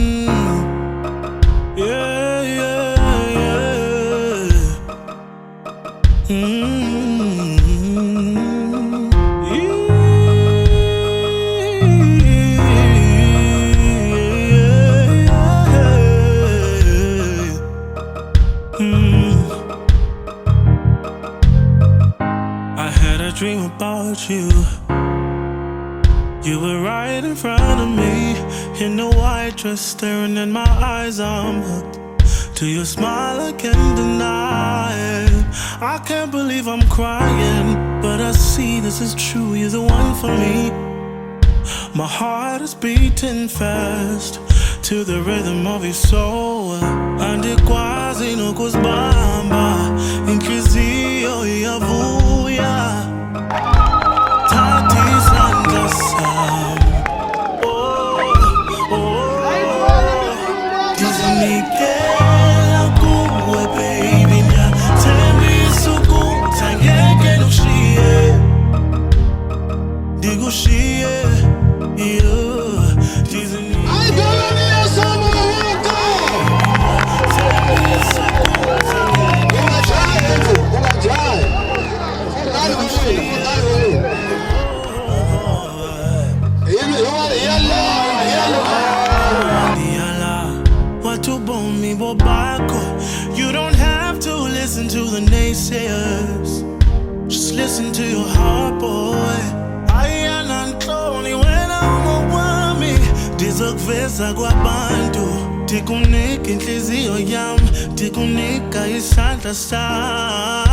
Mm, yeah, yeah, yeah. Mm, yeah. I had a dream about you. You were right in front of me, in the white dress, staring in my eyes. I'm hooked to your smile, I can't deny it. I can't believe I'm crying, but I see this is true. You're the one for me. My heart is beating fast to the rhythm of your soul. Andikwazi nokuzibamba, inhliziyo iyavuya. Thatha isandla sami, ndizinikela kuwe baby, ngiyathembisa ukuthi angeke ngikushiye, ndikushiye, yeah. Ndizinikela you don't have to listen to the naysayers. Just listen to your heart, boy. Ayana nhloni wena ungowami, ndizokuveza kwabantu, ndikunika inhliziyo yami, ndikunika isandla sami.